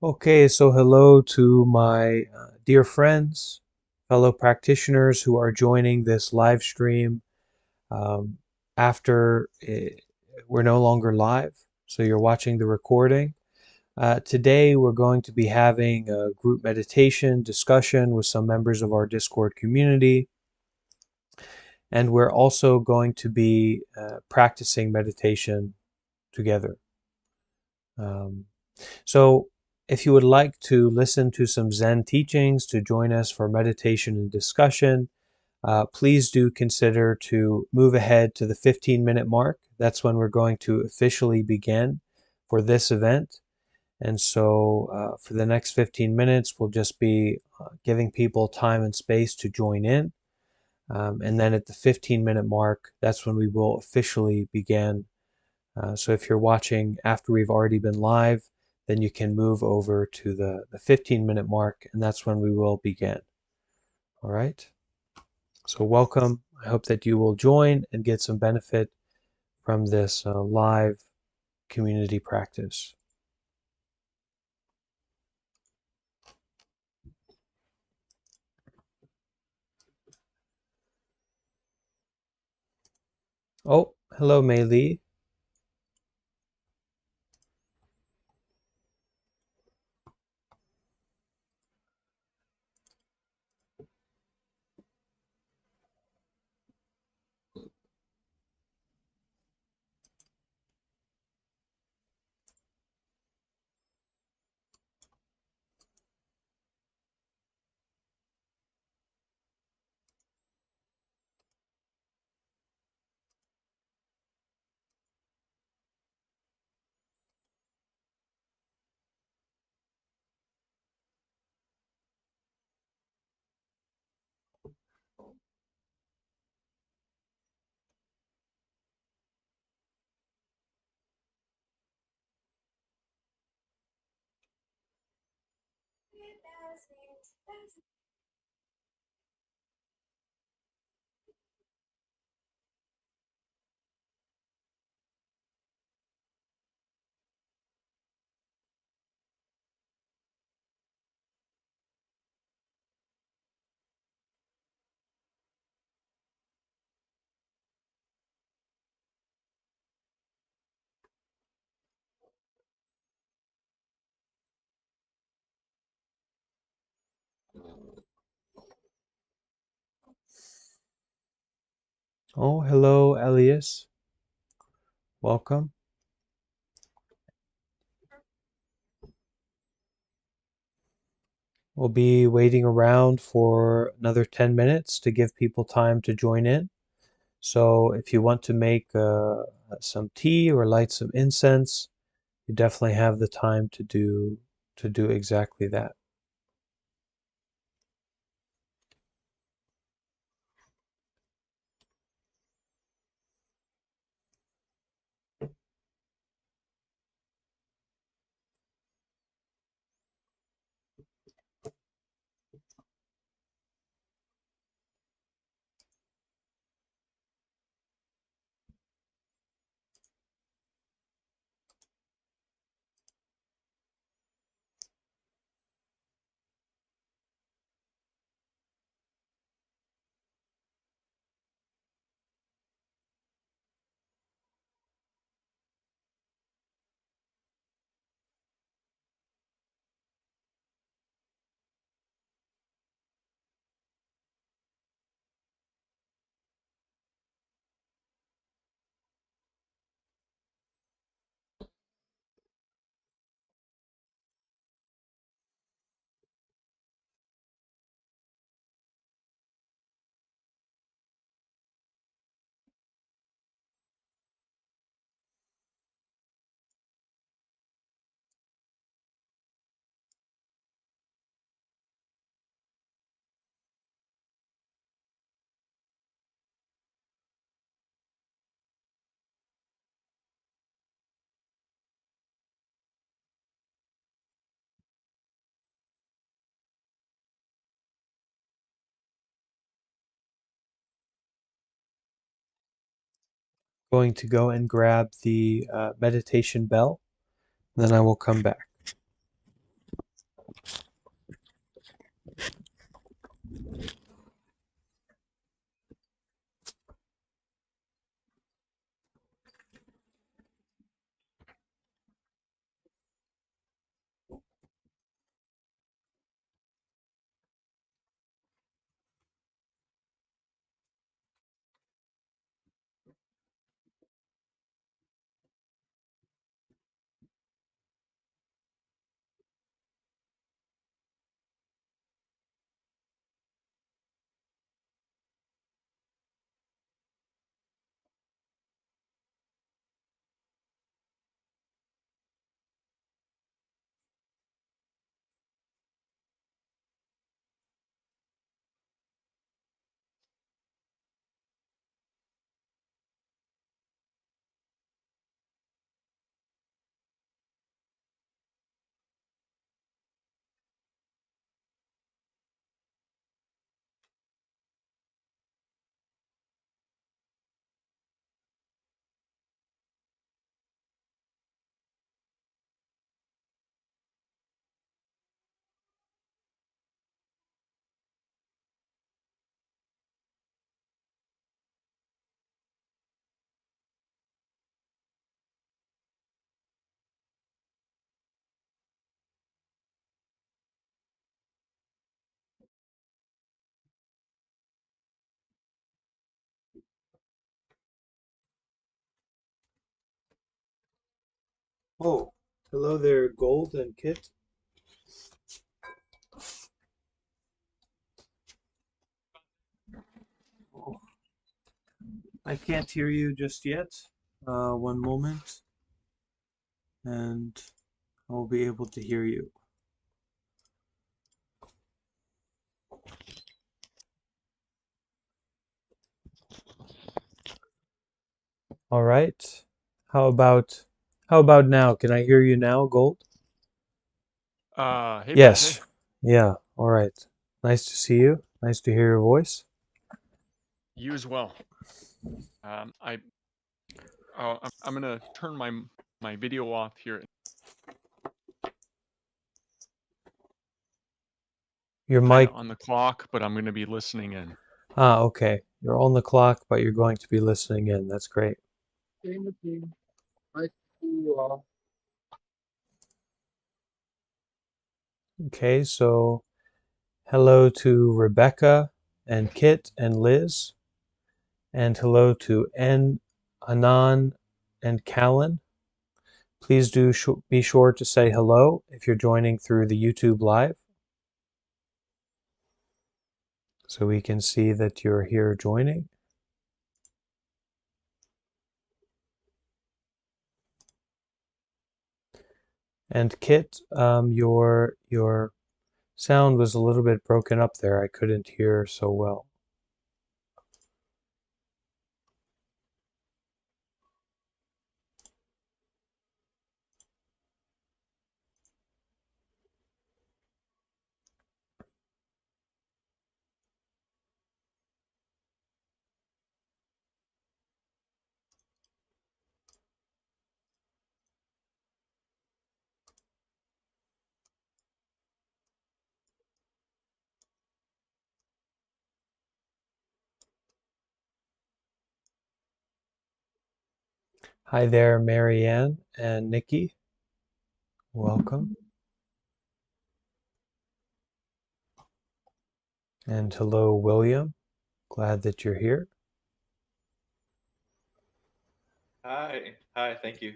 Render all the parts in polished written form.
Okay, so hello to my dear friends, fellow practitioners who are joining this live stream um, after we're no longer live. So you're watching the recording. Today we're going to be having a group meditation discussion with some members of our Discord community, and we're also going to be practicing meditation together. Um, So, if you would like to listen to some Zen teachings to join us for meditation and discussion, please do consider to move ahead to the 15-minute mark. That's when we're going to officially begin for this event. And so, for the next 15 minutes, we'll just be giving people time and space to join in. And then at the 15-minute mark, that's when we will officially begin. So if you're watching after we've already been live, then you can move over to the 15-minute mark, and that's when we will begin. All right. So welcome. I hope that you will join and get some benefit from this live community practice. Oh, hello, Mei Li. Oh, hello, Elias. Welcome. We'll be waiting around for another 10 minutes to give people time to join in. So if you want to make some tea or light some incense, you definitely have the time to do exactly that. Going to go and grab the meditation bell, then I will come back. Oh, hello there, Gold and Kit. Oh, I can't hear you just yet. One moment, and I'll be able to hear you. All right. How about how about now? Can I hear you now, Gold? Hey Bente, Yes. Yeah. All right. Nice to see you. Nice to hear your voice. you as well. I I'm gonna turn my video off here, Your kind of mic. on the clock, but I'm gonna be listening in. Ah, okay. You're on the clock, but you're going to be listening in. That's great. Timothy, I see you all. Okay, so hello to Rebecca and Kit and Liz, and hello to N, Anan, and Callan. Please do be sure to say hello if you're joining through the YouTube Live so we can see that you're here joining. And Kit, your sound was a little bit broken up there. I couldn't hear so well. Hi there, Marianne and Nikki. Welcome. And hello, William. Glad that you're here. Hi. Hi, thank you.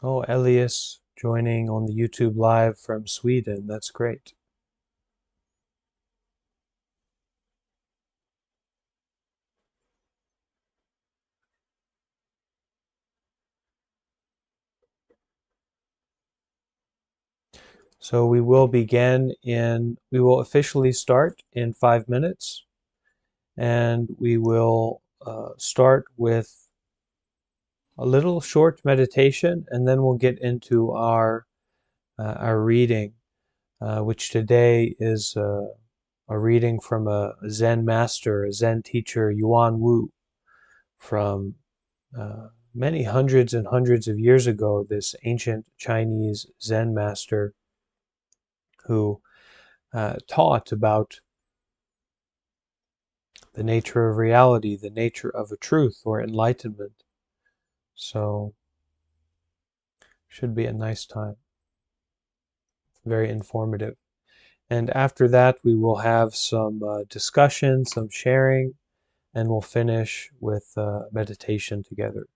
Oh, Elias joining on the YouTube Live from Sweden. That's great. So we will officially start in 5 minutes, and we will start with a little short meditation, and then we'll get into our reading, which today is a reading from a Zen master, a Zen teacher, Yuan Wu, from many hundreds and hundreds of years ago. This ancient Chinese Zen master who taught about the nature of reality, the nature of a truth or enlightenment. So, should be a nice time, very informative. And after that, we will have some discussion, some sharing, and we'll finish with meditation together.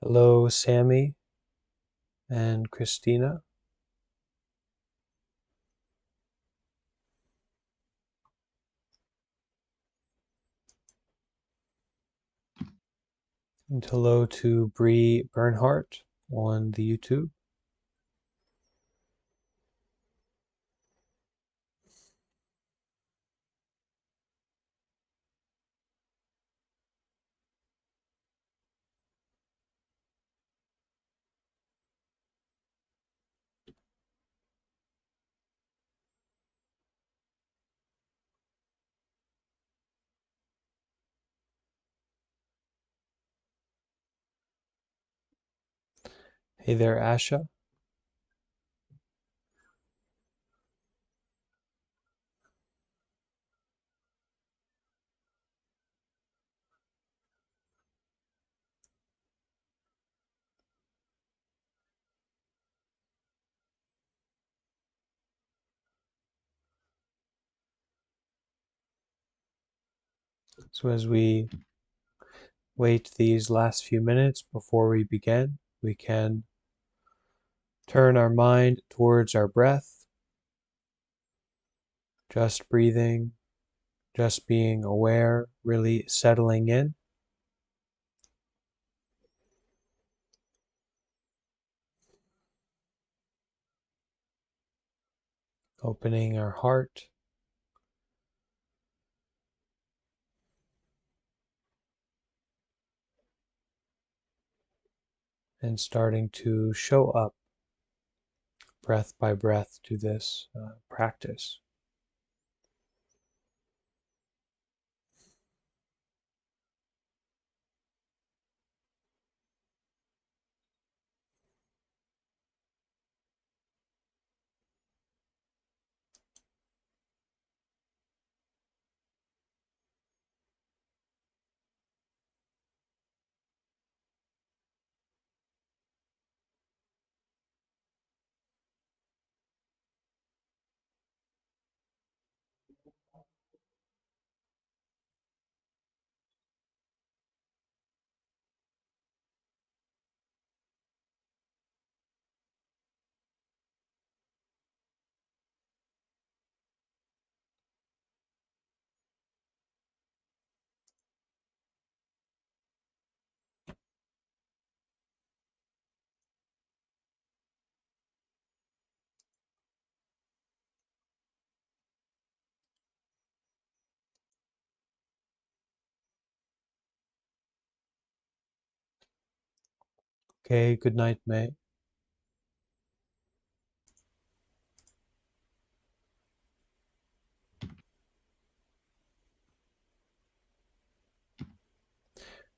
Hello, Sammy and Christina. And hello to Bree Bernhardt on the YouTube. Hey there, Asha. So as we wait these last few minutes before we begin, we can turn our mind towards our breath, just breathing, just being aware, really settling in, opening our heart, and starting to show up breath by breath to this practice. Okay, good night, May.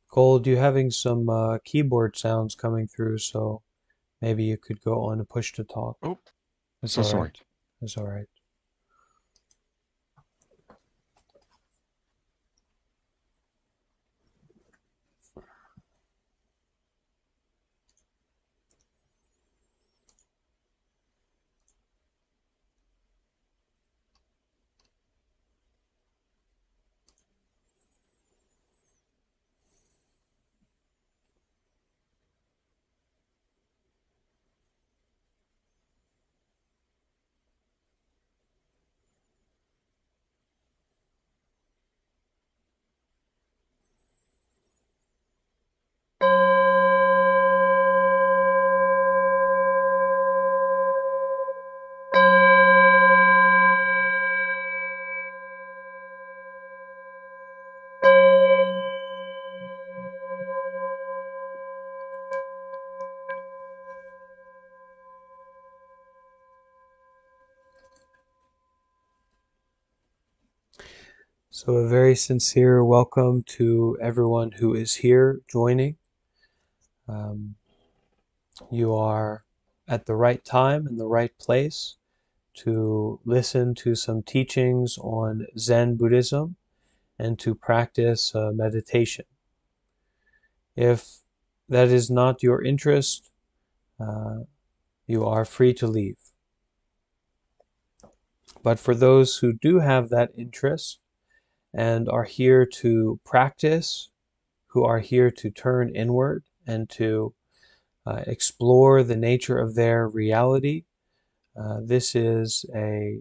Gold, you having some keyboard sounds coming through, so maybe you could go on and push to talk. Oh, It's so all sorry. right. It's all right. So a very sincere welcome to everyone who is here joining. Um, you are at the right time and the right place to listen to some teachings on Zen Buddhism and to practice meditation. If that is not your interest, uh, you are free to leave. But for those who do have that interest and are here to practice, who are here to turn inward and to explore the nature of their reality, this is a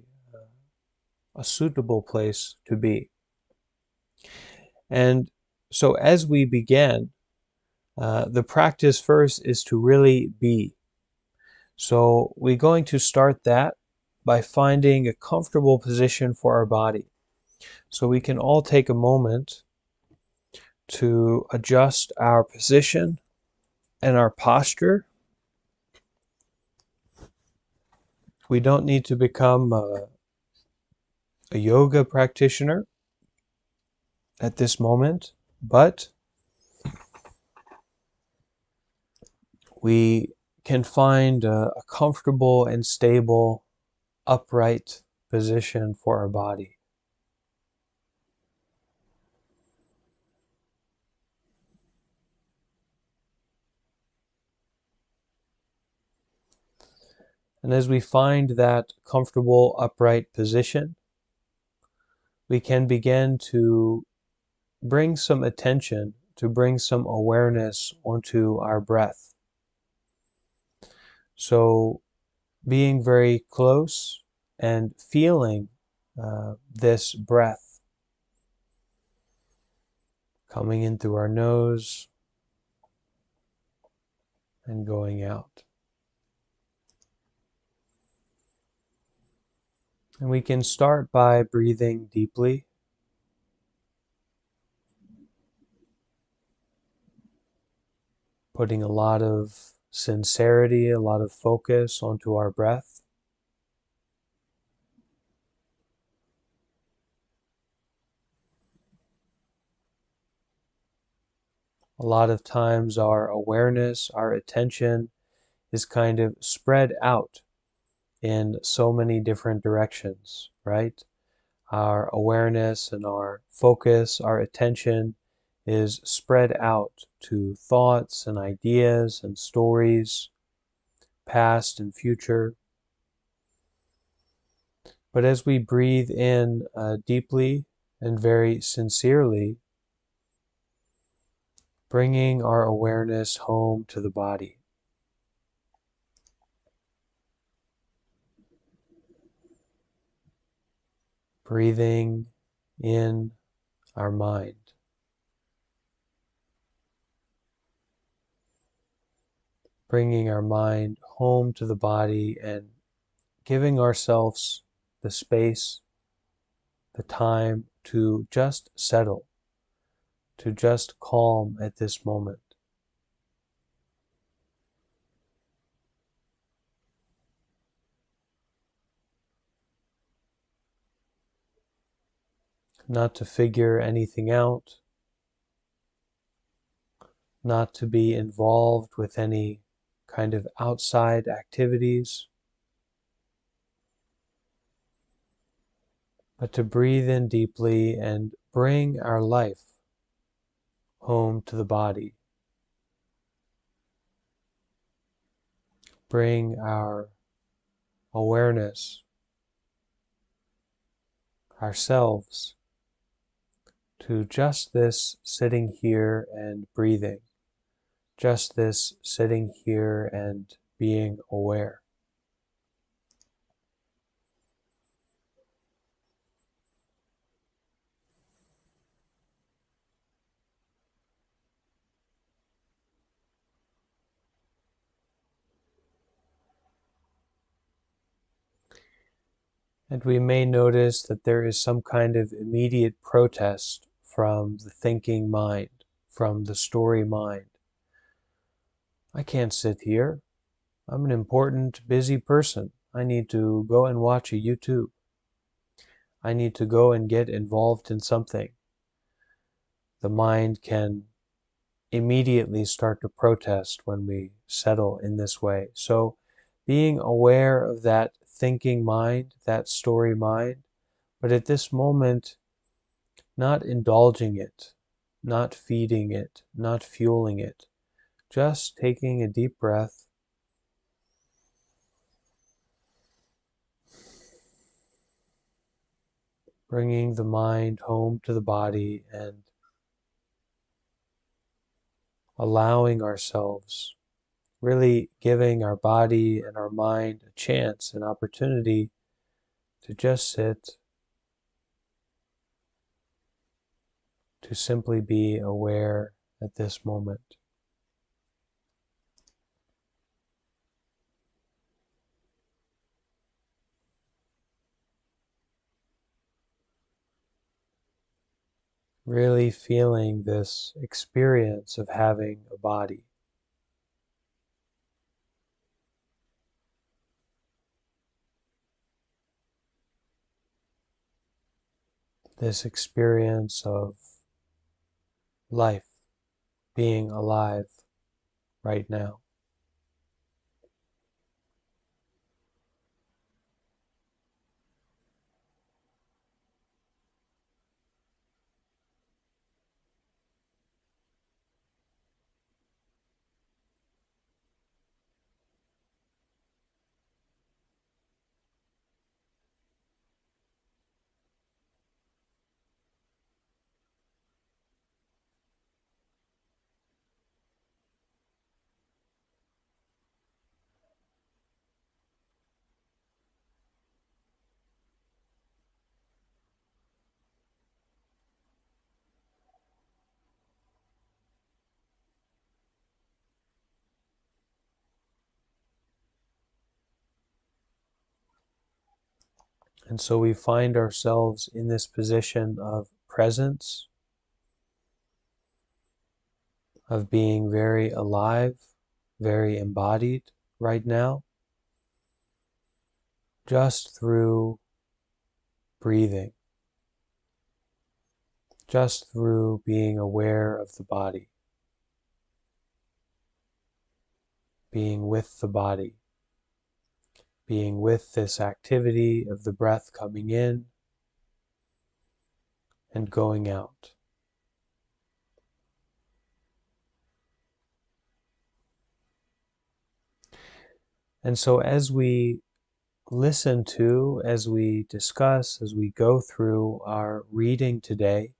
suitable place to be. And so as we begin, the practice first is to really be. So we're going to start that by finding a comfortable position for our body. So we can all take a moment to adjust our position and our posture. We don't need to become a yoga practitioner at this moment, but we can find a comfortable and stable, upright position for our body. And as we find that comfortable, upright position, we can begin to bring some attention, to bring some awareness onto our breath. So being very close and feeling this breath coming in through our nose and going out. And we can start by breathing deeply, putting a lot of sincerity, a lot of focus onto our breath. A lot of times our awareness, our attention is kind of spread out in so many different directions, right? Our awareness and our focus, our attention is spread out to thoughts and ideas and stories, past and future. But as we breathe in deeply and very sincerely, bringing our awareness home to the body. Breathing in our mind. Bringing our mind home to the body and giving ourselves the space, the time to just settle, to just calm at this moment. Not to figure anything out, not to be involved with any kind of outside activities, but to breathe in deeply and bring our life home to the body. Bring our awareness, ourselves, to just this sitting here and breathing, just this sitting here and being aware. And we may notice that there is some kind of immediate protest from the thinking mind, from the story mind. I can't sit here. I'm an important, busy person. I need to go and watch a YouTube. I need to go and get involved in something. The mind can immediately start to protest when we settle in this way. So being aware of that thinking mind, that story mind, but at this moment, not indulging it, not feeding it, not fueling it, just taking a deep breath, bringing the mind home to the body and allowing ourselves, really giving our body and our mind a chance, an opportunity to just sit, to simply be aware at this moment. Really feeling this experience of having a body. This experience of life, being alive right now. And so we find ourselves in this position of presence, of being very alive, very embodied right now, just through breathing, just through being aware of the body, being with the body, being with this activity of the breath coming in and going out. And so as we listen to, as we discuss, as we go through our reading today,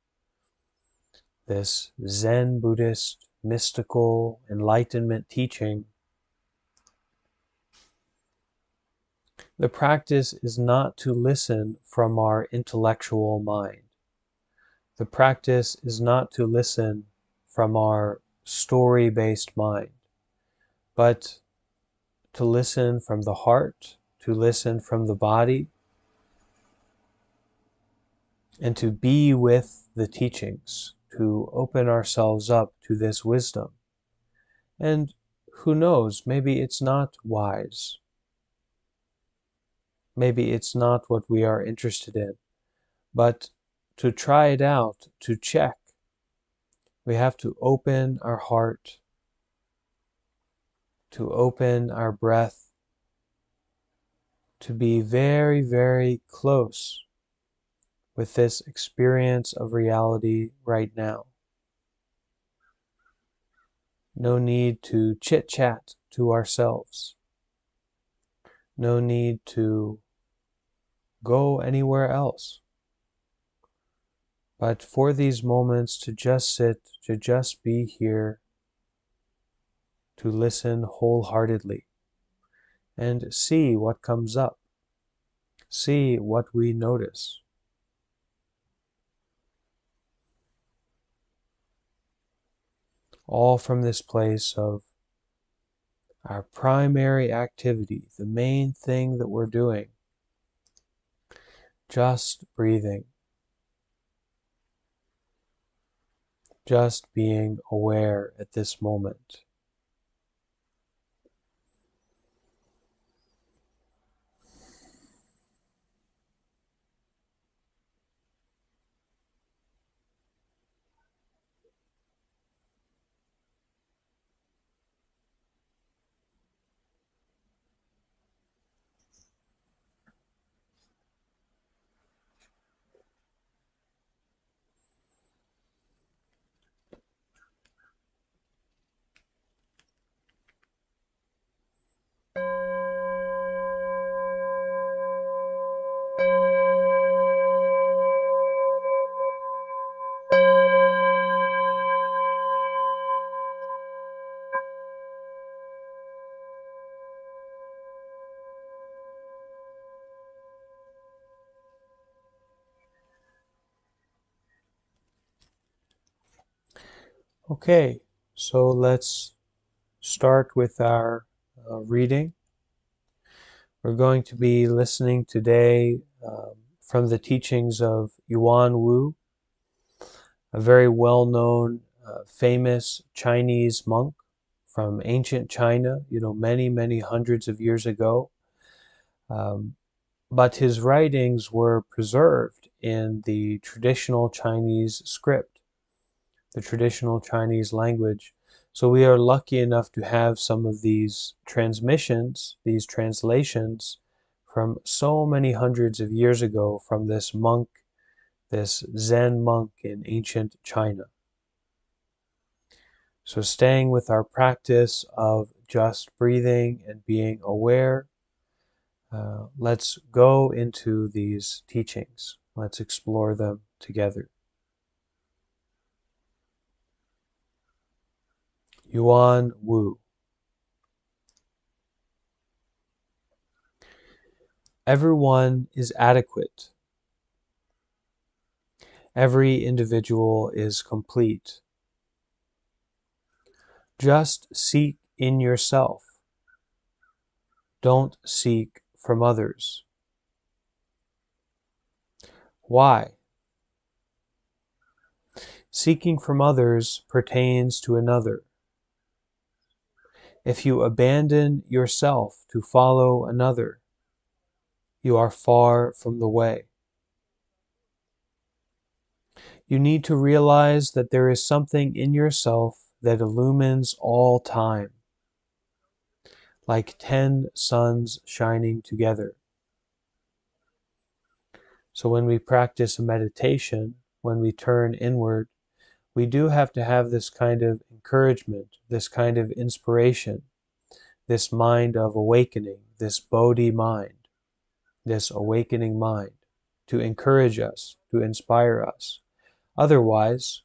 this Zen Buddhist mystical enlightenment teaching, the practice is not to listen from our intellectual mind. The practice is not to listen from our story-based mind, but to listen from the heart, to listen from the body, and to be with the teachings, to open ourselves up to this wisdom. And who knows, maybe it's not wise. Maybe it's not what we are interested in. But to try it out, to check, we have to open our heart, to open our breath, to be very, very close with this experience of reality right now. No need to chit-chat to ourselves. No need to go anywhere else. But for these moments to just sit, to just be here, to listen wholeheartedly and see what comes up, see what we notice. All from this place of our primary activity, the main thing that we're doing, just breathing, just being aware at this moment. Okay, so let's start with our reading. We're going to be listening today from the teachings of Yuan Wu, a very well-known, famous Chinese monk from ancient China, many, many hundreds of years ago. But his writings were preserved in the traditional Chinese script, the traditional Chinese language. So we are lucky enough to have some of these transmissions, these translations from so many hundreds of years ago from this monk, this Zen monk in ancient China. So staying with our practice of just breathing and being aware, let's go into these teachings. Let's explore them together. Yuan Wu. Everyone is adequate. Every individual is complete. Just seek in yourself. Don't seek from others. Why? Seeking from others pertains to another. If you abandon yourself to follow another, you are far from the way. You need to realize that there is something in yourself that illumines all time, like 10 suns shining together. So when we practice a meditation, when we turn inward, we do have to have this kind of encouragement, this kind of inspiration, this mind of awakening, this Bodhi mind, this awakening mind, to encourage us, to inspire us. Otherwise,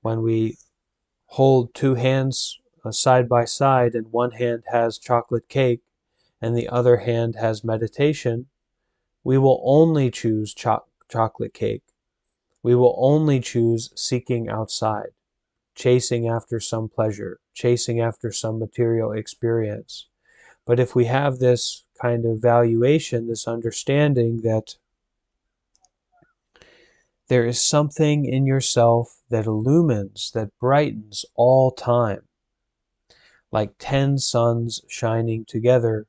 when we hold two hands side by side and one hand has chocolate cake and the other hand has meditation, we will only choose chocolate cake. We will only choose seeking outside, chasing after some pleasure, chasing after some material experience. But if we have this kind of valuation, this understanding that there is something in yourself that illumines, that brightens all time, like 10 suns shining together,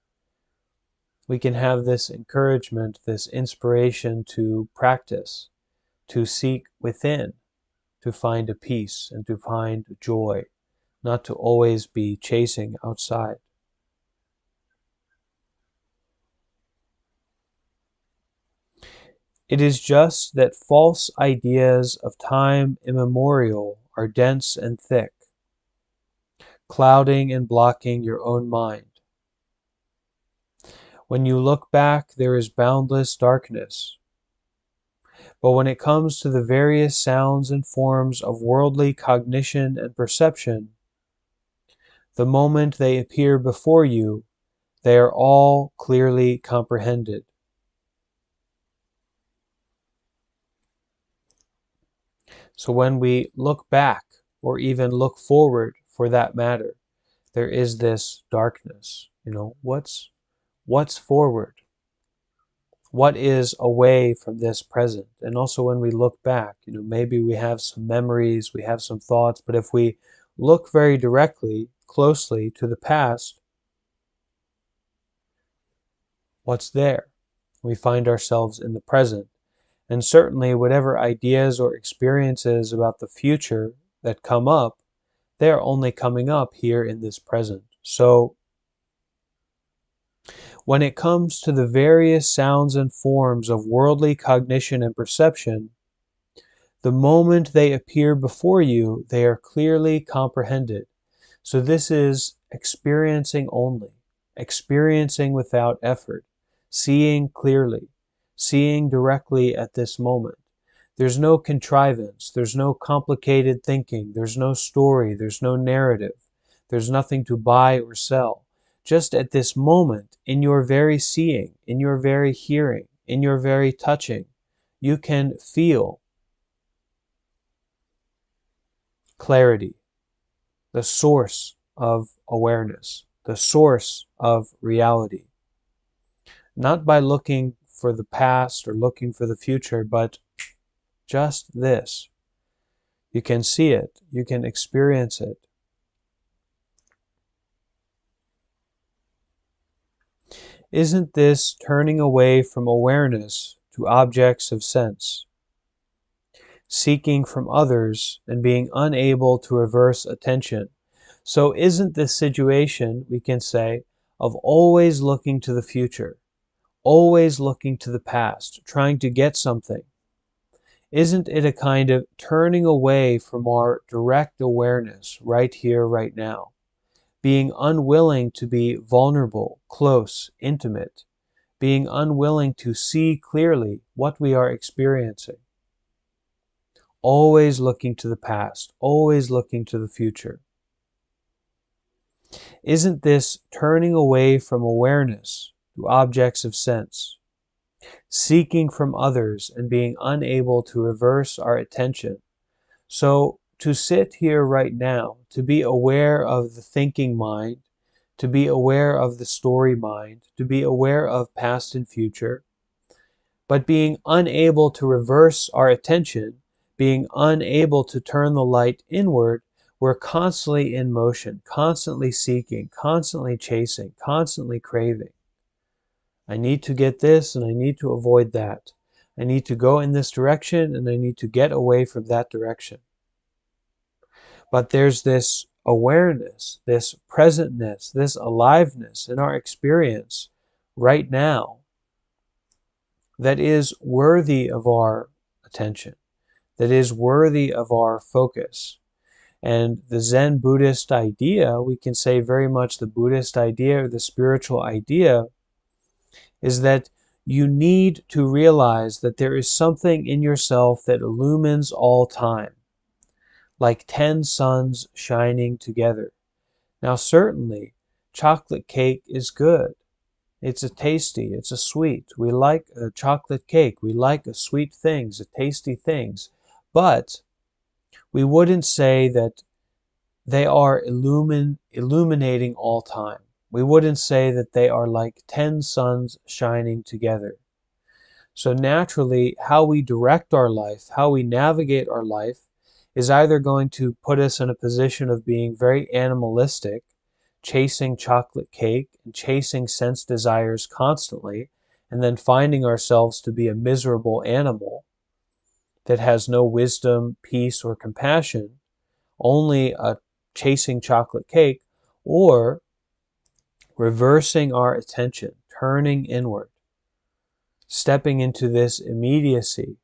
we can have this encouragement, this inspiration to practice, to seek within, to find a peace and to find joy, not to always be chasing outside. It is just that false ideas of time immemorial are dense and thick, clouding and blocking your own mind. When you look back, there is boundless darkness. But when it comes to the various sounds and forms of worldly cognition and perception, the moment they appear before you, they are all clearly comprehended. So when we look back, or even look forward for that matter, there is this darkness. What's forward? What is away from this present? And also when we look back, maybe we have some memories, we have some thoughts, but if we look very directly, closely to the past, what's there? We find ourselves in the present. And certainly whatever ideas or experiences about the future that come up, they are only coming up here in this present. So when it comes to the various sounds and forms of worldly cognition and perception, the moment they appear before you, they are clearly comprehended. So this is experiencing only, experiencing without effort, seeing clearly, seeing directly at this moment. There's no contrivance, there's no complicated thinking, there's no story, there's no narrative, there's nothing to buy or sell. Just at this moment, in your very seeing, in your very hearing, in your very touching, you can feel clarity, the source of awareness, the source of reality. Not by looking for the past or looking for the future, but just this. You can see it, you can experience it. Isn't this turning away from awareness to objects of sense, seeking from others and being unable to reverse attention? So isn't this situation, we can say, of always looking to the future, always looking to the past, trying to get something? Isn't it a kind of turning away from our direct awareness right here, right now? Being unwilling to be vulnerable, close, intimate, being unwilling to see clearly what we are experiencing. Always looking to the past, always looking to the future. Isn't this turning away from awareness to objects of sense, seeking from others and being unable to reverse our attention? So to sit here right now, to be aware of the thinking mind, to be aware of the story mind, to be aware of past and future, But being unable to reverse our attention, being unable to turn the light inward, we're constantly in motion, constantly seeking, constantly chasing, constantly craving. I need to get this and I need to avoid that. I need to go in this direction and I need to get away from that direction. But there's this awareness, this presentness, this aliveness in our experience right now that is worthy of our attention, that is worthy of our focus. And the Zen Buddhist idea, we can say very much the Buddhist idea or the spiritual idea, is that you need to realize that there is something in yourself that illumines all time, like 10 suns shining together. Now, certainly, chocolate cake is good. It's a tasty, it's a sweet. We like a chocolate cake. We like a sweet things, a tasty things. But we wouldn't say that they are illuminating all time. We wouldn't say that they are like 10 suns shining together. So naturally, how we direct our life, how we navigate our life, is either going to put us in a position of being very animalistic, chasing chocolate cake and chasing sense desires constantly, and then finding ourselves to be a miserable animal that has no wisdom, peace, or compassion, only a chasing chocolate cake, or reversing our attention, turning inward, stepping into this immediacy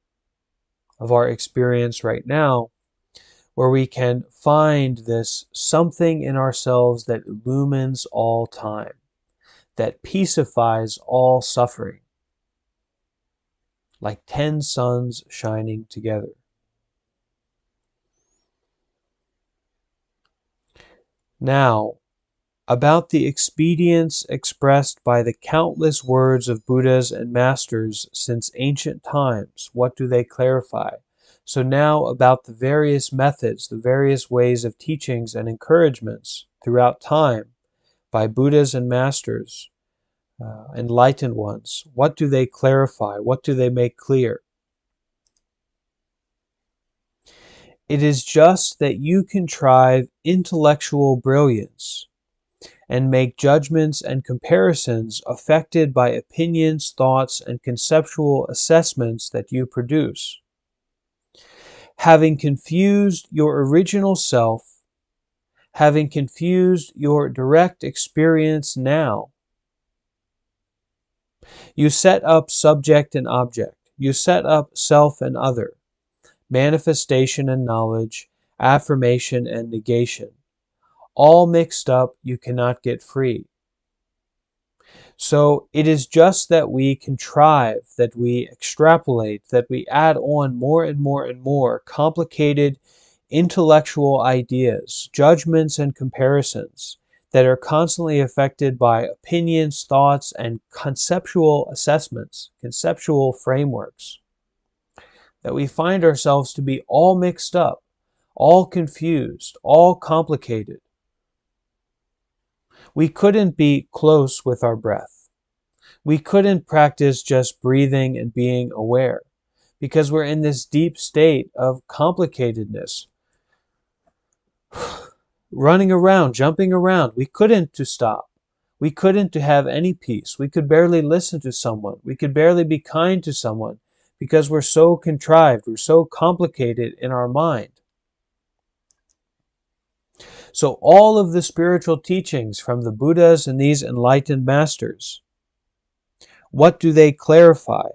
of our experience right now, where we can find this something in ourselves that illumines all time, that peacifies all suffering, like 10 suns shining together. Now, about the expedients expressed by the countless words of Buddhas and masters since ancient times, what do they clarify? So now about the various methods, the various ways of teachings and encouragements throughout time by Buddhas and masters, enlightened ones. What do they clarify? What do they make clear? It is just that you contrive intellectual brilliance and make judgments and comparisons affected by opinions, thoughts, and conceptual assessments that you produce. Having confused your original self, having confused your direct experience now, you set up subject and object, you set up self and other, manifestation and knowledge, affirmation and negation. All mixed up, you cannot get free. So it is just that we contrive, that we extrapolate, that we add on more and more and more complicated intellectual ideas, judgments, and comparisons that are constantly affected by opinions, thoughts, and conceptual assessments, conceptual frameworks, that we find ourselves to be all mixed up, all confused, all complicated. We couldn't be close with our breath. We couldn't practice just breathing and being aware because we're in this deep state of complicatedness. Running around, jumping around. We couldn't to stop. We couldn't to have any peace. We could barely listen to someone. We could barely be kind to someone because we're so contrived, we're so complicated in our mind. So all of the spiritual teachings from the Buddhas and these enlightened masters, what do they clarify?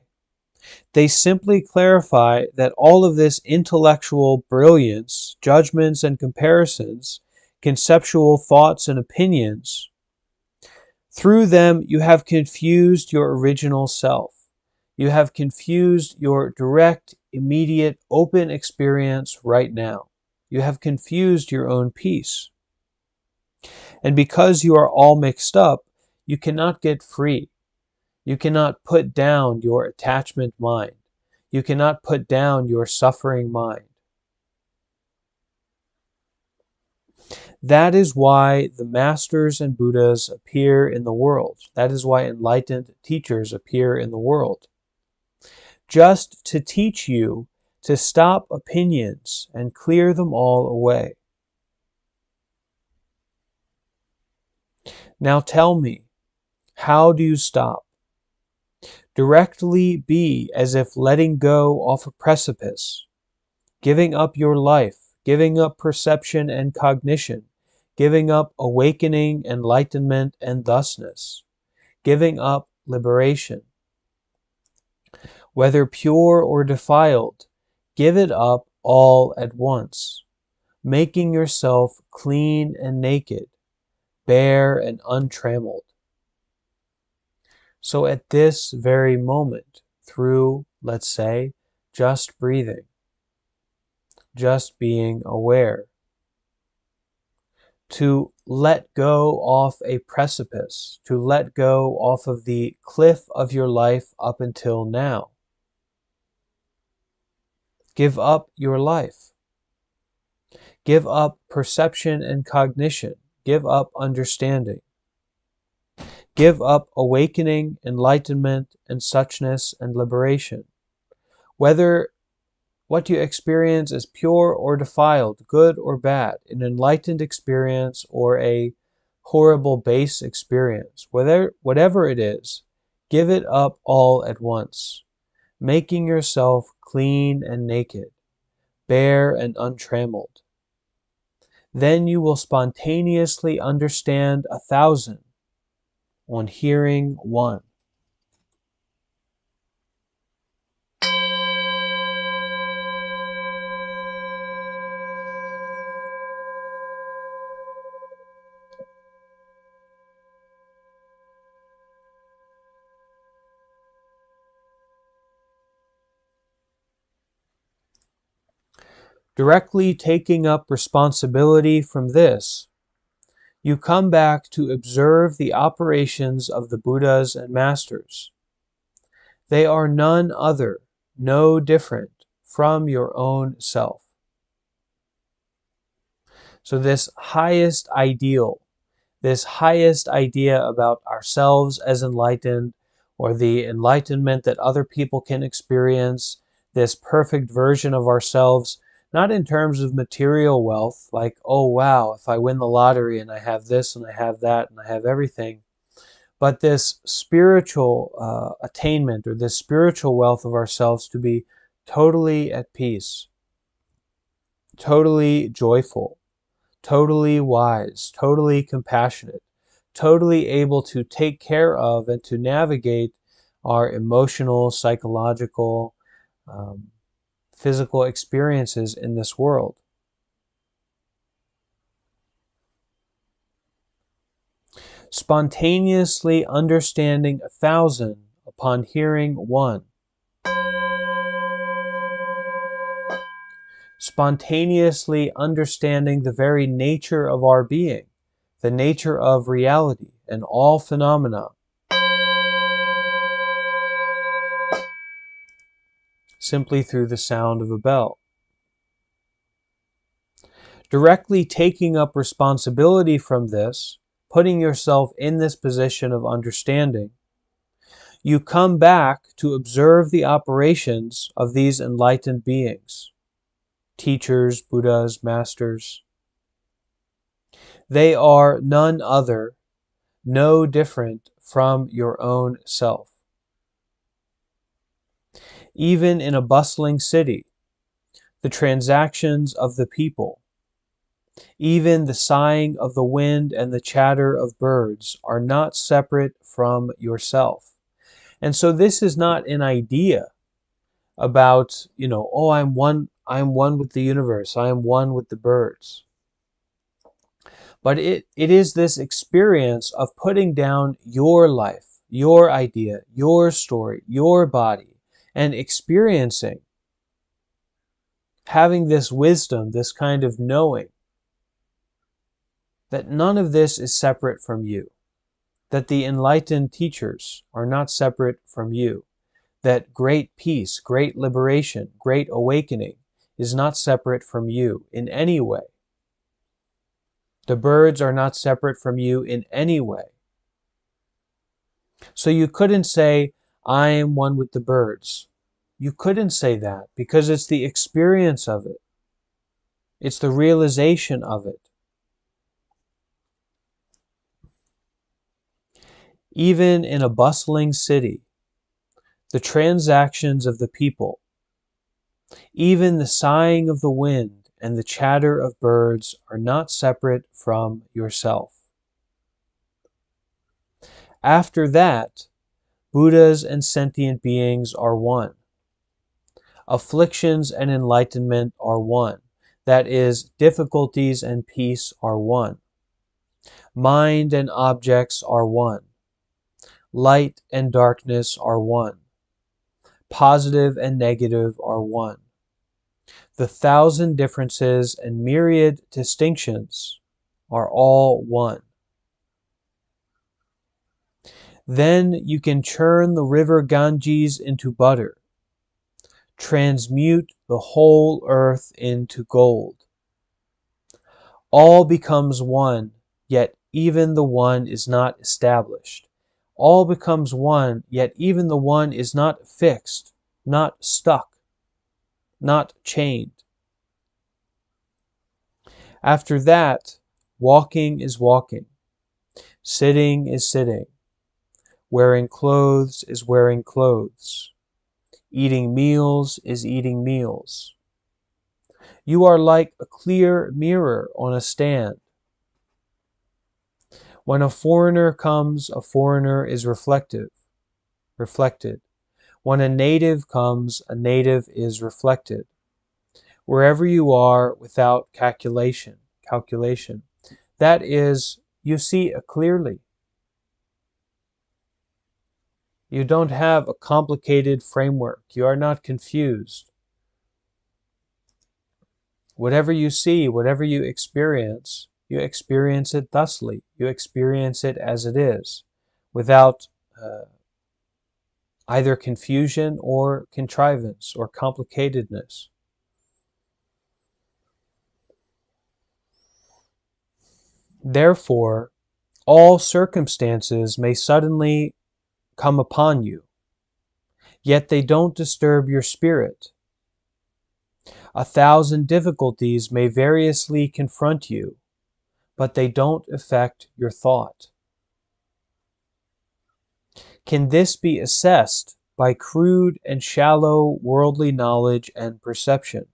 They simply clarify that all of this intellectual brilliance, judgments and comparisons, conceptual thoughts and opinions, through them you have confused your original self. You have confused your direct, immediate, open experience right now. You have confused your own peace. And because you are all mixed up, you cannot get free. You cannot put down your attachment mind. You cannot put down your suffering mind. That is why the masters and Buddhas appear in the world. That is why enlightened teachers appear in the world. just to teach you to stop opinions and clear them all away. Now tell me, how do you stop? Directly be as if letting go off a precipice, giving up your life, giving up perception and cognition, giving up awakening, enlightenment, and thusness, giving up liberation. Whether pure or defiled, give it up all at once, making yourself clean and naked, bare and untrammeled. So at this very moment, through, let's say, just breathing, just being aware, to let go off a precipice, to let go off of the cliff of your life up until now. Give up your life. Give up perception and cognition. Give up understanding. Give up awakening, enlightenment, and suchness and liberation. Whether what you experience is pure or defiled, good or bad, an enlightened experience or a horrible base experience, whatever it is, give it up all at once, making yourself clean and naked, bare and untrammeled. Then you will spontaneously understand 1,000 on hearing one. Directly taking up responsibility from this, you come back to observe the operations of the Buddhas and Masters. They are none other, no different from your own self. So this highest ideal, this highest idea about ourselves as enlightened, or the enlightenment that other people can experience, this perfect version of ourselves, not in terms of material wealth, like, oh wow, if I win the lottery and I have this and I have that and I have everything, but this spiritual attainment, or this spiritual wealth of ourselves, to be totally at peace, totally joyful, totally wise, totally compassionate, totally able to take care of and to navigate our emotional, psychological, physical experiences in this world. Spontaneously understanding 1,000 upon hearing one. Spontaneously understanding the very nature of our being, the nature of reality and all phenomena. Simply through the sound of a bell. Directly taking up responsibility from this, putting yourself in this position of understanding, you come back to observe the operations of these enlightened beings, teachers, Buddhas, masters. They are none other, no different from your own self. Even in a bustling city, the transactions of the people, even the sighing of the wind and the chatter of birds are not separate from yourself. And so this is not an idea about, oh, I'm one with the universe, I am one with the birds. But it is this experience of putting down your life, your idea, your story, your body, and experiencing, having this wisdom, this kind of knowing, that none of this is separate from you, that the enlightened teachers are not separate from you, that great peace, great liberation, great awakening is not separate from you in any way. The birds are not separate from you in any way. So you couldn't say, I am one with the birds. You couldn't say that because it's the experience of it. It's the realization of it. Even in a bustling city, the transactions of the people, even the sighing of the wind and the chatter of birds are not separate from yourself. After that, Buddhas and sentient beings are one. Afflictions and enlightenment are one. That is, difficulties and peace are one. Mind and objects are one. Light and darkness are one. Positive and negative are one. The thousand differences and myriad distinctions are all one. Then you can churn the river Ganges into butter, transmute the whole earth into gold. All becomes one, yet even the one is not established. All becomes one, yet even the one is not fixed, not stuck, not chained. After that, walking is walking, sitting is sitting, wearing clothes is wearing clothes, eating meals is eating meals. You are like a clear mirror on a stand. When a foreigner comes, a foreigner is reflected. When a native comes, a native is reflected. Wherever you are without calculation. That is, you see clearly. You don't have a complicated framework. You are not confused. Whatever you see, whatever you experience it thusly. You experience it as it is, without either confusion or contrivance or complicatedness. Therefore, all circumstances may suddenly come upon you, yet they don't disturb your spirit. 1,000 difficulties may variously confront you, but they don't affect your thought. Can this be assessed by crude and shallow worldly knowledge and perception?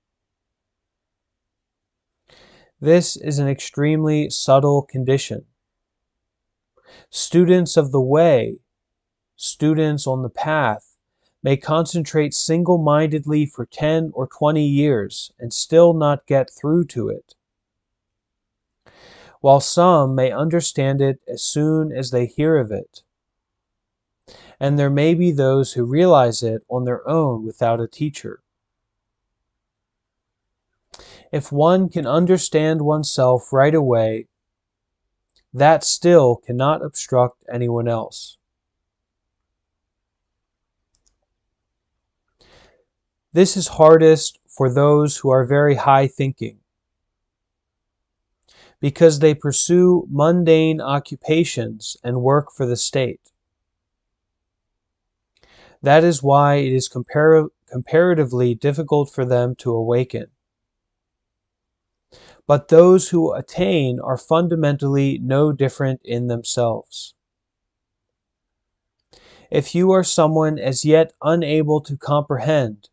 This is an extremely subtle condition. Students of the way, students on the path, may concentrate single-mindedly for 10 or 20 years and still not get through to it, while some may understand it as soon as they hear of it. And there may be those who realize it on their own without a teacher. If one can understand oneself right away, that still cannot obstruct anyone else. This is hardest for those who are very high thinking, because they pursue mundane occupations and work for the state. That is why it is comparatively difficult for them to awaken. But those who attain are fundamentally no different in themselves. If you are someone as yet unable to comprehend,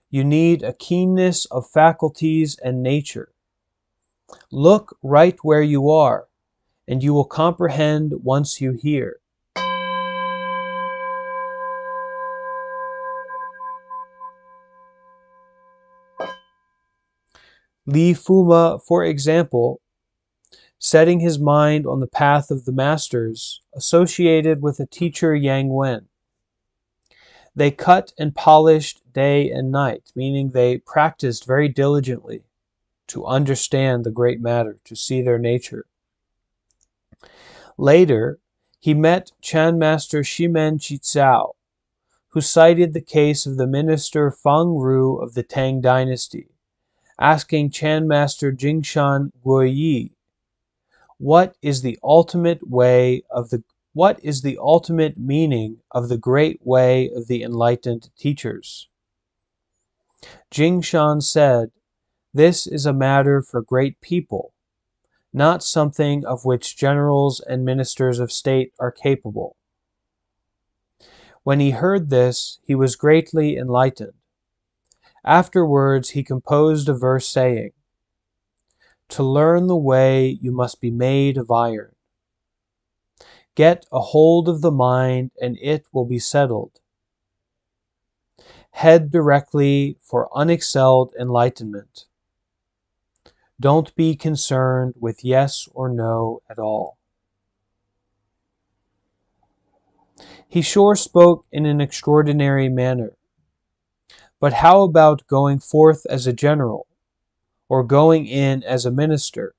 you need a keenness of faculties and nature. Look right where you are, and you will comprehend once you hear. Li Fuma, for example, setting his mind on the path of the masters, associated with a teacher Yang Wen. They cut and polished day and night, meaning they practiced very diligently to understand the great matter, to see their nature. Later, he met Chan Master Shimen Chitzao, who cited the case of the minister Feng Ru of the Tang dynasty, asking Chan Master Jingshan Guoyi, what is the ultimate meaning of the great way of the enlightened teachers? Jingshan said, "This is a matter for great people, not something of which generals and ministers of state are capable." When he heard this, he was greatly enlightened. Afterwards, he composed a verse saying, "To learn the way, you must be made of iron. Get a hold of the mind, and it will be settled. Head directly for unexcelled enlightenment. Don't be concerned with yes or no at all." He sure spoke in an extraordinary manner. But how about going forth as a general, or going in as a minister,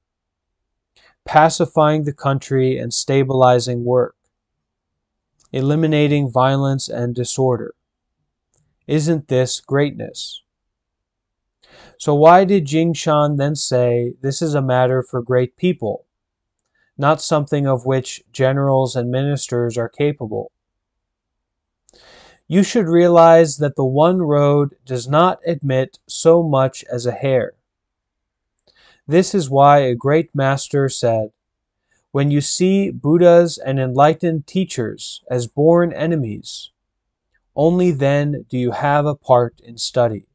pacifying the country and stabilizing work, eliminating violence and disorder? Isn't this greatness? So why did Jingshan then say this is a matter for great people, not something of which generals and ministers are capable? You should realize that the one road does not admit so much as a hair. This is why a great master said, "When you see Buddhas and enlightened teachers as born enemies, only then do you have a part in study."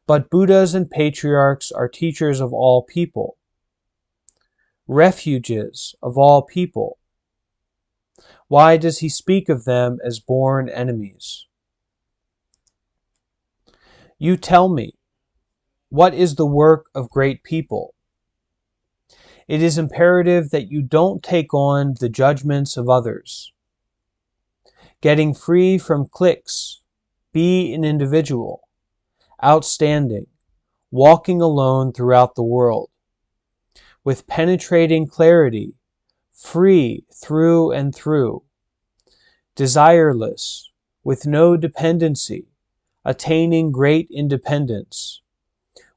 But Buddhas and patriarchs are teachers of all people, refuges of all people. Why does he speak of them as born enemies? You tell me, what is the work of great people? It is imperative that you don't take on the judgments of others. Getting free from cliques, be an individual, outstanding, walking alone throughout the world, with penetrating clarity, free through and through, desireless, with no dependency, attaining great independence,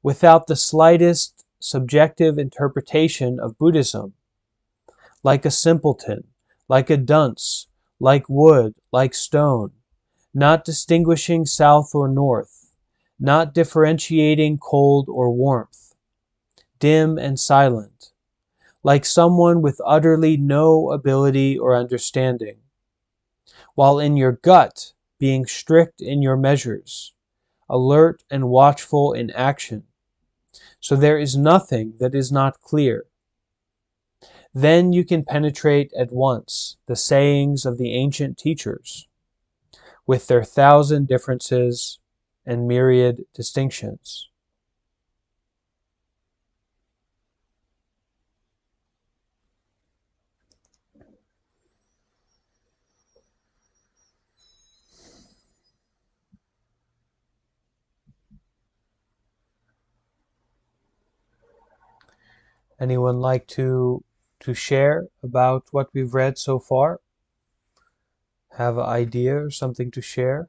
without the slightest subjective interpretation of Buddhism, like a simpleton, like a dunce, like wood, like stone, not distinguishing south or north, not differentiating cold or warmth, dim and silent, like someone with utterly no ability or understanding, while in your gut being strict in your measures, alert and watchful in action, so there is nothing that is not clear. Then you can penetrate at once the sayings of the ancient teachers, with their 1,000 differences and myriad distinctions. Anyone like to share about what we've read so far? Have an idea or something to share?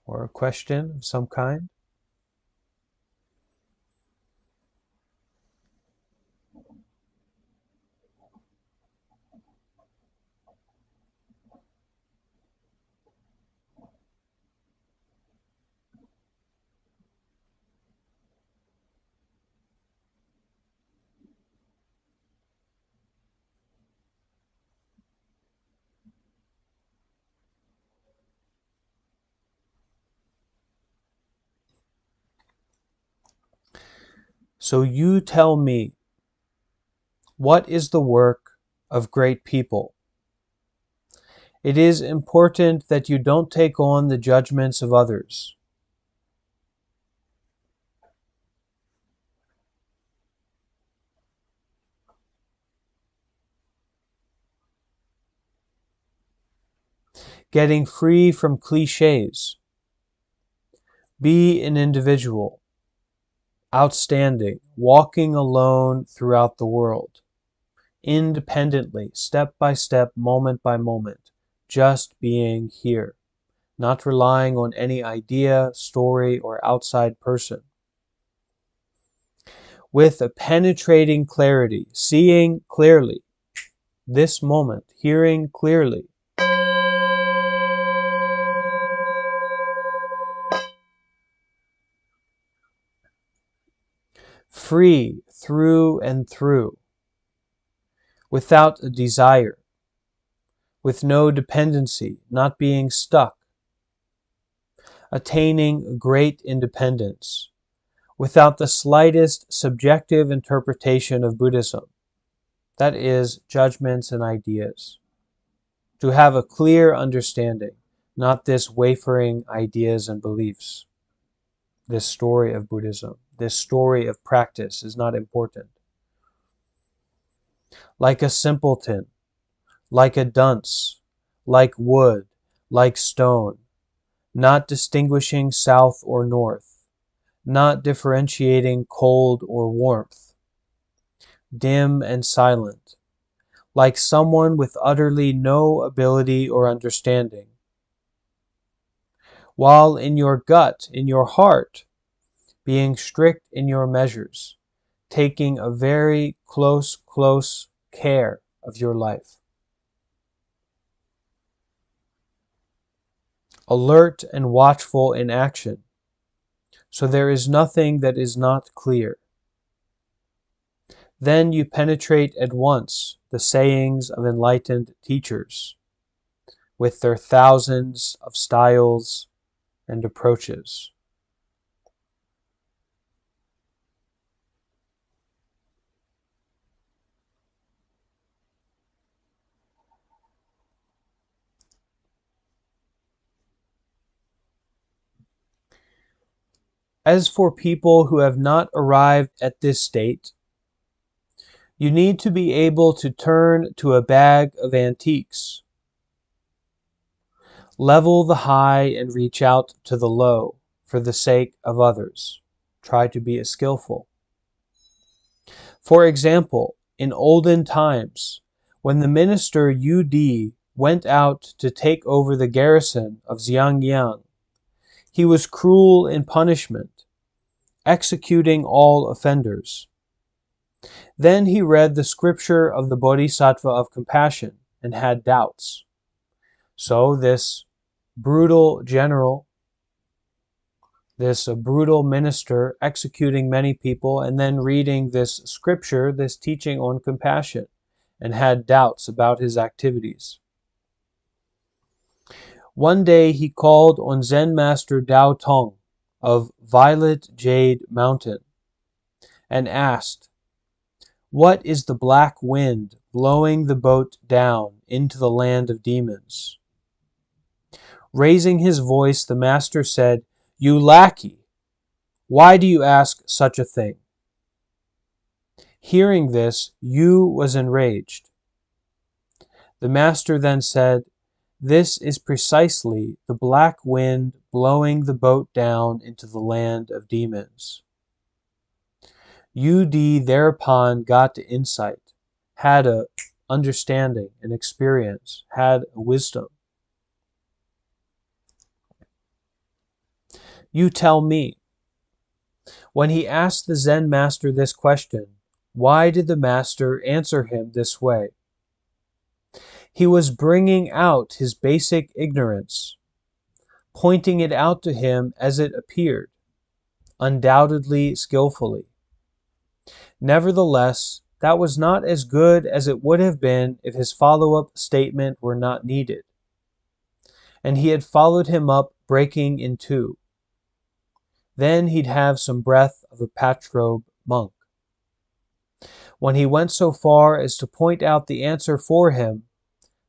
Or a question of some kind? So you tell me, what is the work of great people? It is important that you don't take on the judgments of others. Getting free from cliches. Be an individual, outstanding, walking alone throughout the world, independently, step by step, moment by moment, just being here, not relying on any idea, story, or outside person. with a penetrating clarity, seeing clearly, this moment, hearing clearly. Free through and through, without a desire, with no dependency, not being stuck, attaining great independence, without the slightest subjective interpretation of Buddhism, that is, judgments and ideas. To have a clear understanding, not this wavering ideas and beliefs. This story of Buddhism, this story of practice is not important. Like a simpleton, like a dunce, like wood, like stone, not distinguishing south or north, not differentiating cold or warmth, dim and silent, like someone with utterly no ability or understanding. While in your gut, in your heart, being strict in your measures, taking a very close care of your life. Alert and watchful in action, so there is nothing that is not clear. Then you penetrate at once the sayings of enlightened teachers, with their thousands of styles and approaches. As for people who have not arrived at this state, you need to be able to turn to a bag of antiques. Level the high and reach out to the low for the sake of others. Try to be skillful. For example, in olden times, when the minister Yu Di went out to take over the garrison of Xiangyang, he was cruel in punishment, executing all offenders. Then he read the scripture of the Bodhisattva of compassion and had doubts. So this brutal general, this brutal minister executing many people and then reading this scripture, this teaching on compassion, and had doubts about his activities. One day he called on Zen master Dao Tong of Violet Jade Mountain and asked, "What is the black wind blowing the boat down into the land of demons?" Raising his voice, the master said, "You lackey, why do you ask such a thing?" Hearing this, Yu was enraged. The master then said, "This is precisely the black wind blowing the boat down into the land of demons." Yu Di thereupon got to insight, had a understanding, an experience, had a wisdom. You tell me. When he asked the Zen master this question, why did the master answer him this way? He was bringing out his basic ignorance, pointing it out to him as it appeared, undoubtedly skillfully. Nevertheless, that was not as good as it would have been if his follow-up statement were not needed, and he had followed him up breaking in two. Then he'd have some breath of a patrobe monk. When he went so far as to point out the answer for him,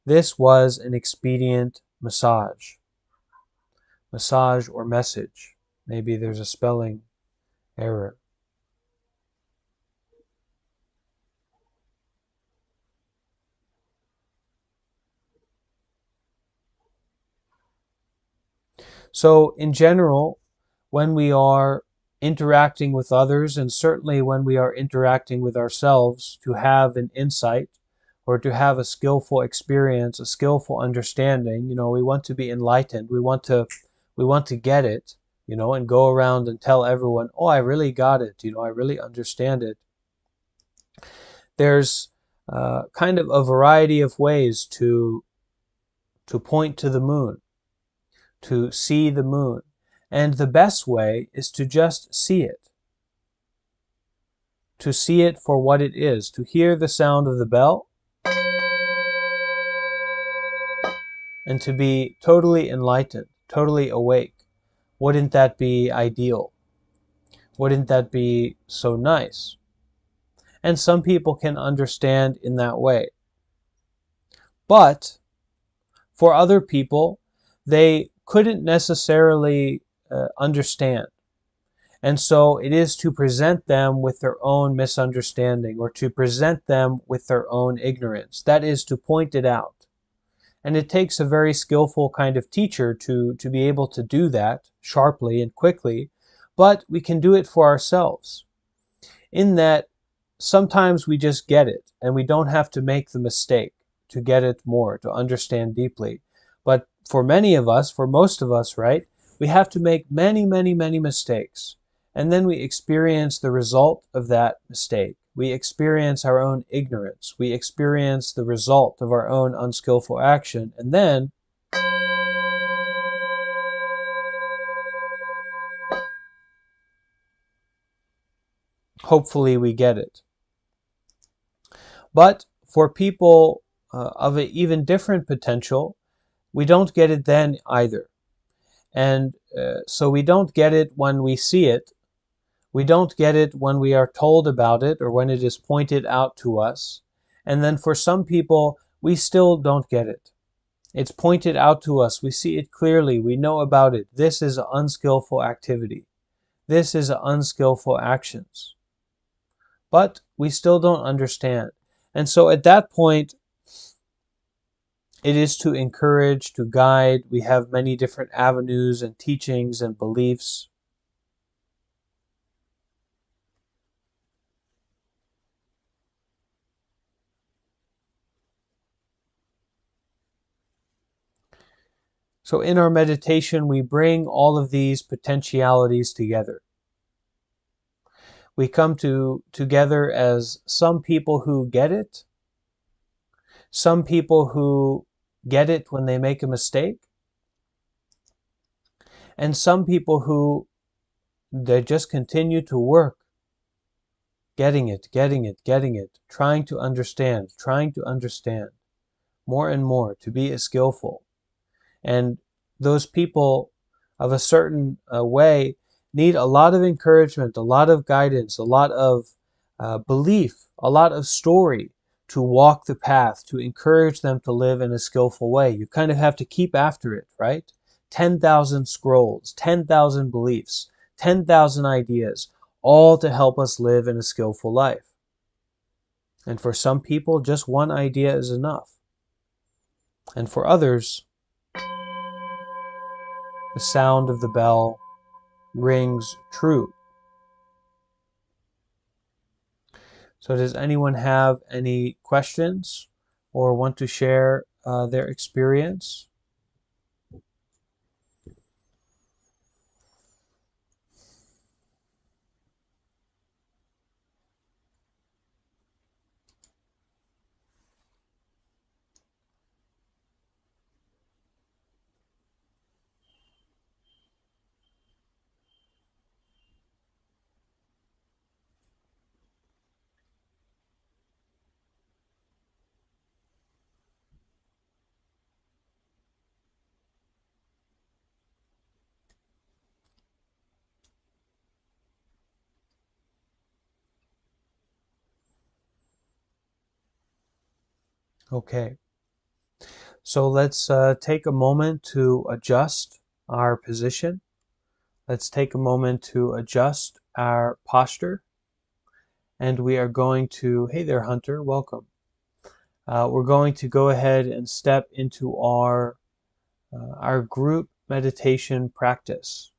this was an expedient massage. Massage or message. Maybe there's a spelling error. So in general, when we are interacting with others, and certainly when we are interacting with ourselves, to have an insight or to have a skillful experience, a skillful understanding, we want to be enlightened. We want to get it. and go around and tell everyone, oh, I really got it, I really understand it. There's kind of a variety of ways to point to the moon, to see the moon. And the best way is to just see it, for what it is, to hear the sound of the bell, and to be totally enlightened, totally awake. Wouldn't that be ideal? Wouldn't that be so nice? And some people can understand in that way. But for other people, they couldn't necessarily understand. And so it is to present them with their own misunderstanding, or to present them with their own ignorance. That is to point it out. And it takes a very skillful kind of teacher to be able to do that sharply and quickly, but we can do it for ourselves. In that, sometimes we just get it, and we don't have to make the mistake to get it more, to understand deeply. But for many of us, for most of us, right, we have to make many, many, many mistakes. And then we experience the result of that mistake. We experience our own ignorance. We experience the result of our own unskillful action. And then hopefully we get it. But for people of an even different potential, we don't get it then either. And so we don't get it when we see it. We don't get it when we are told about it, or when it is pointed out to us. And then for some people, we still don't get it. It's pointed out to us. We see it clearly. We know about it. This is an unskillful activity. This is an unskillful actions. But we still don't understand. And so at that point, it is to encourage, to guide. We have many different avenues and teachings and beliefs. So in our meditation, we bring all of these potentialities together. We come together as some people who get it, some people who get it when they make a mistake, and some people who they just continue to work, getting it, trying to understand more and more, to be skillful. And those people of a certain way need a lot of encouragement, a lot of guidance, a lot of belief, a lot of story to walk the path, to encourage them to live in a skillful way. You kind of have to keep after it, right? 10,000 scrolls, 10,000 beliefs, 10,000 ideas, all to help us live in a skillful life. And for some people, just one idea is enough. And for others, the sound of the bell rings true. So does anyone have any questions or want to share their experience? Okay. So let's take a moment to adjust our position. Let's take a moment to adjust our posture. And we are going to, hey there, Hunter, welcome. We're going to go ahead and step into our group meditation practice.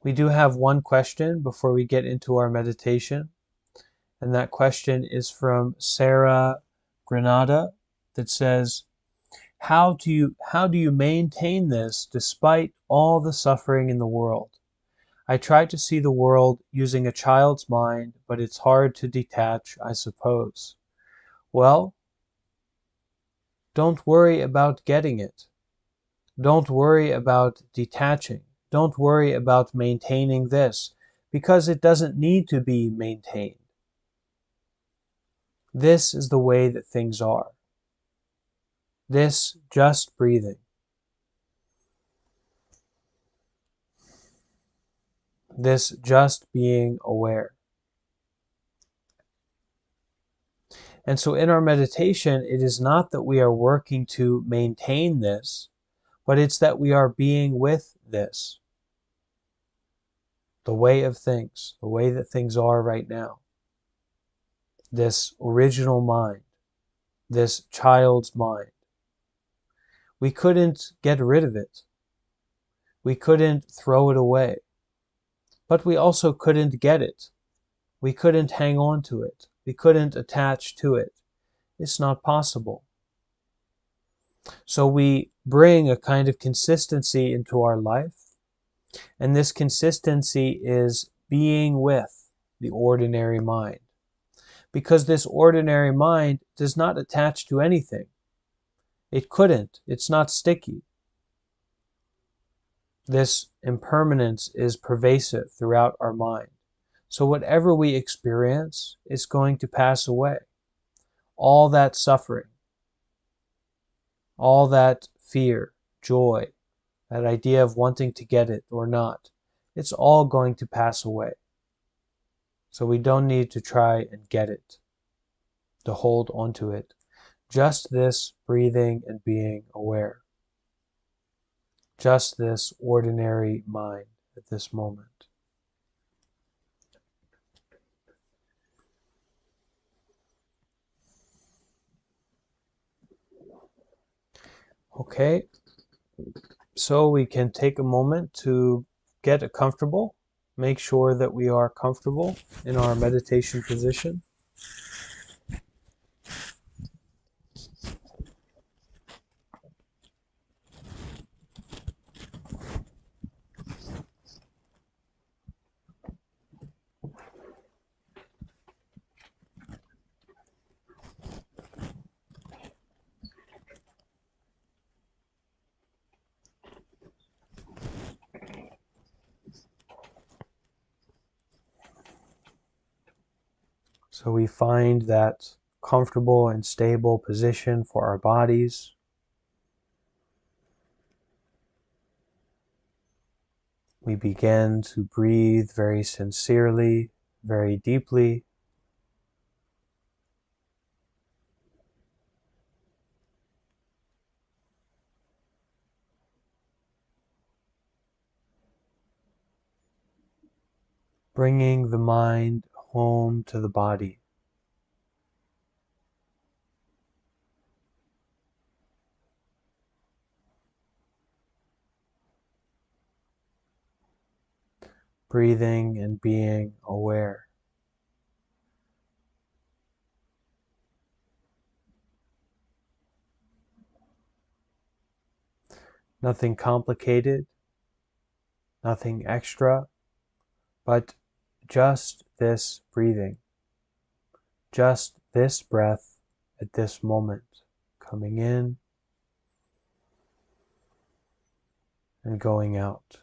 We do have one question before we get into our meditation, and that question is from Sarah Granada that says, how do you maintain this despite all the suffering in the world? I try to see the world using a child's mind, but it's hard to detach, I suppose. Well, don't worry about getting it. Don't worry about detaching. Don't worry about maintaining this, because it doesn't need to be maintained. This is the way that things are. This just breathing. This just being aware. And so in our meditation, it is not that we are working to maintain this, but it's that we are being with this. The way of things, the way that things are right now. This original mind, this child's mind. We couldn't get rid of it. We couldn't throw it away. But we also couldn't get it. We couldn't hang on to it. We couldn't attach to it. It's not possible. So we bring a kind of consistency into our life, and this consistency is being with the ordinary mind. Because this ordinary mind does not attach to anything. It couldn't. It's not sticky. This impermanence is pervasive throughout our mind. So whatever we experience is going to pass away. All that suffering, all that fear, joy, that idea of wanting to get it or not, it's all going to pass away. So we don't need to try and get it, to hold onto it. Just this breathing and being aware. Just this ordinary mind at this moment. Okay, so we can take a moment to get comfortable. Make sure that we are comfortable in our meditation position. So we find that comfortable and stable position for our bodies. We begin to breathe very sincerely, very deeply. Bringing the mind home to the body. Breathing and being aware. Nothing complicated, nothing extra, but just this breathing, just this breath at this moment, coming in and going out.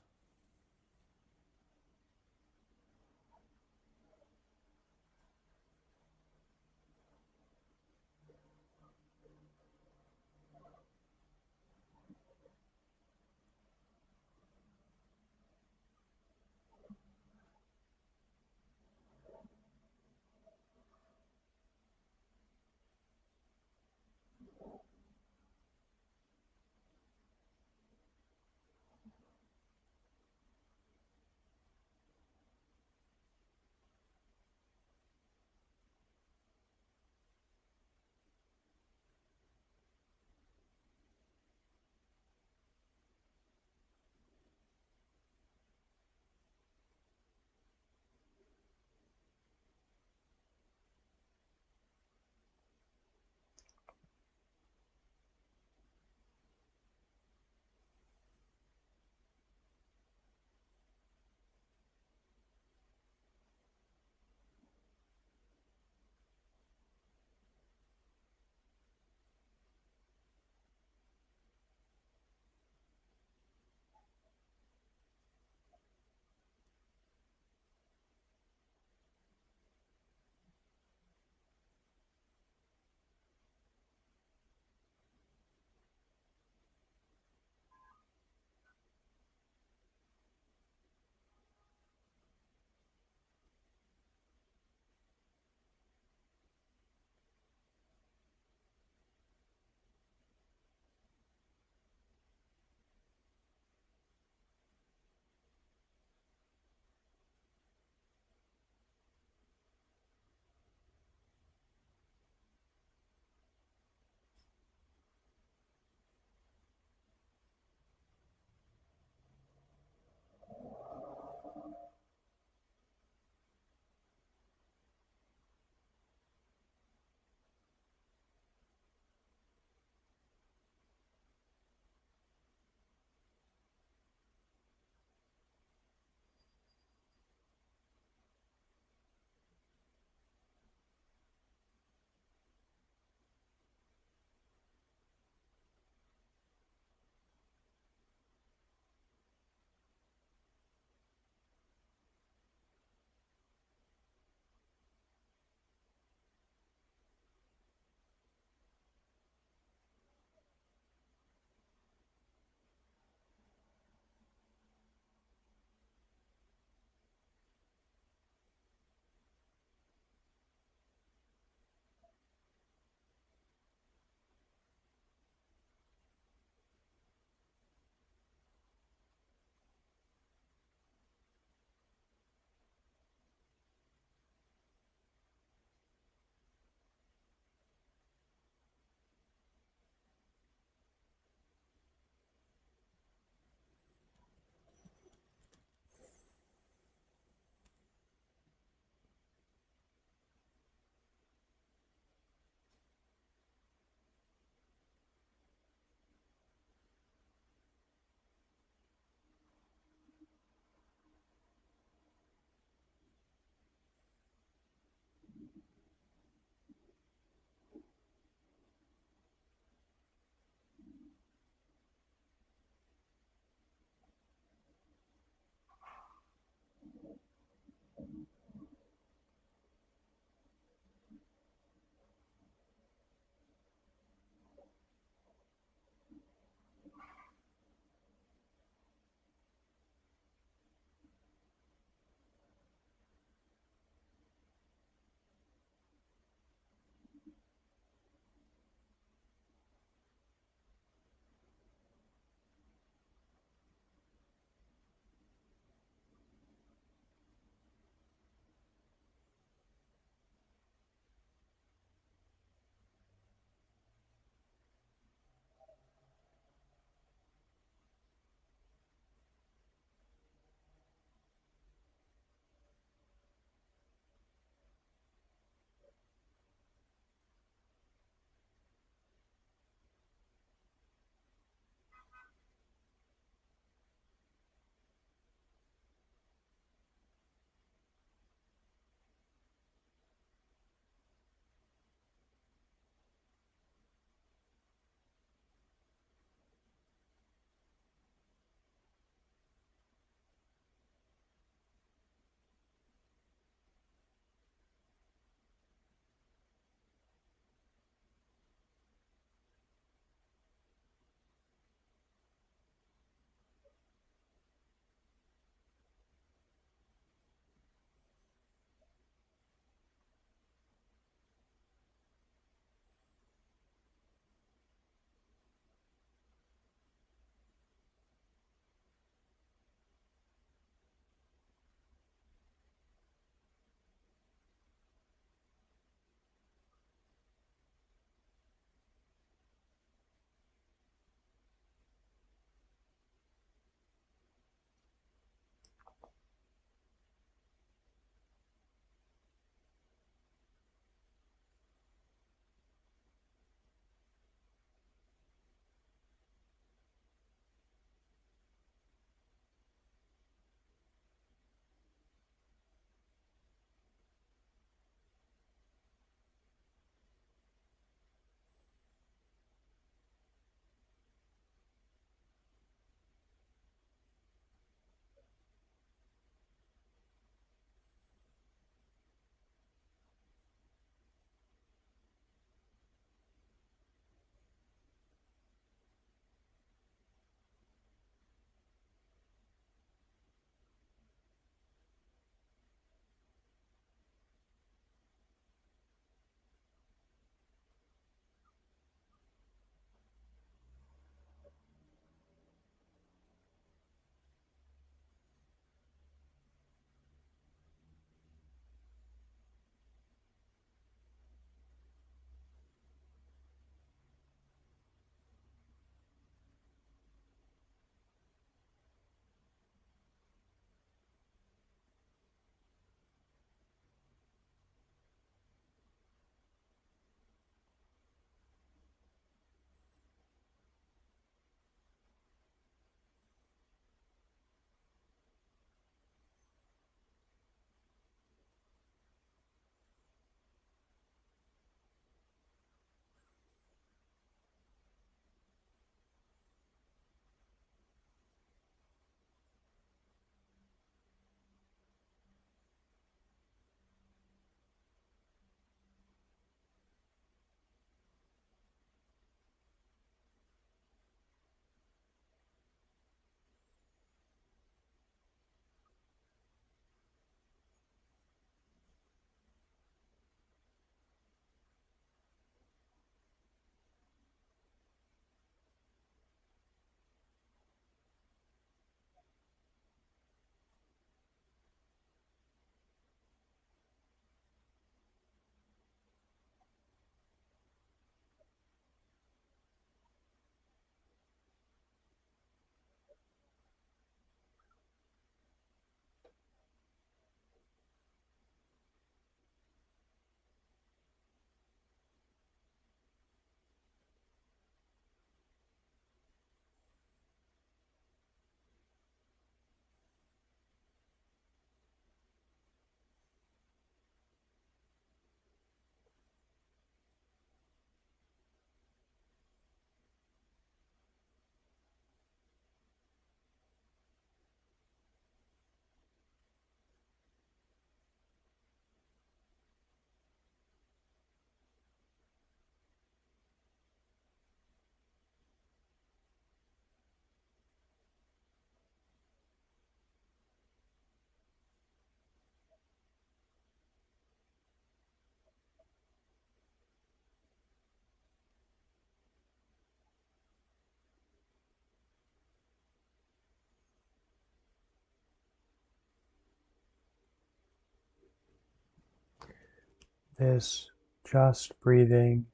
This just breathing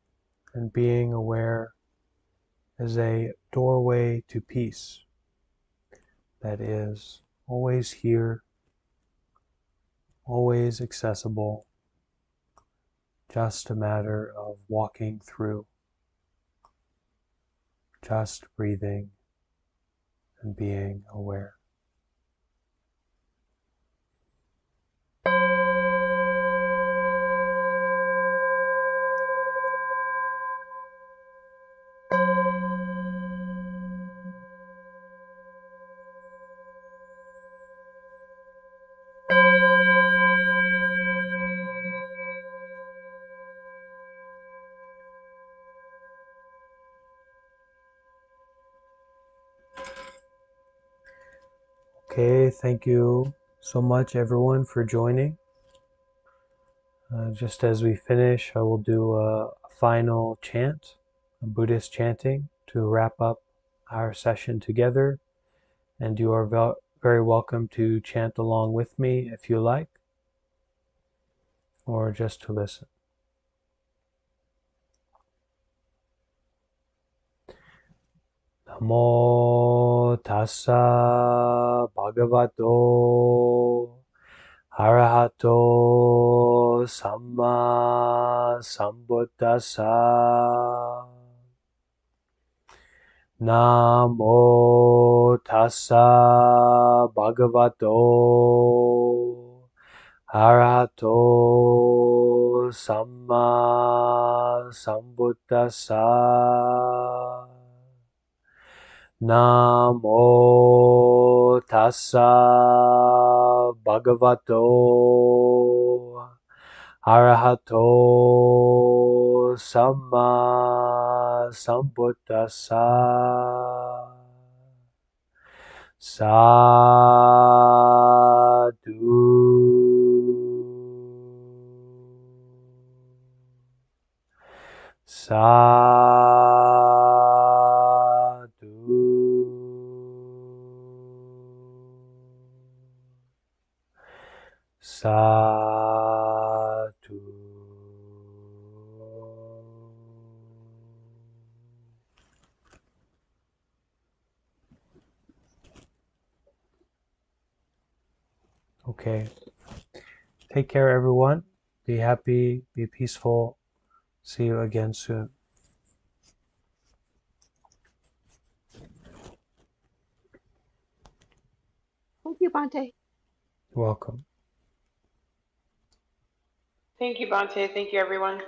and being aware is a doorway to peace that is always here, always accessible, just a matter of walking through, just breathing and being aware. Okay, thank you so much everyone for joining. Just as we finish, I will do a final chant, a Buddhist chanting, to wrap up our session together. And you are very welcome to chant along with me if you like, or just to listen. Namo tassa bhagavato arahato samma sambuddhassa. Namo tassa bhagavato arahato samma sambuddhassa. Namo tassa bhagavato arahato samma sambuddhassa. Sadhu. Sadhu. Okay. Take care, everyone. Be happy, be peaceful. See you again soon. Thank you, Bante. You're welcome. Thank you, Bante. Thank you, everyone.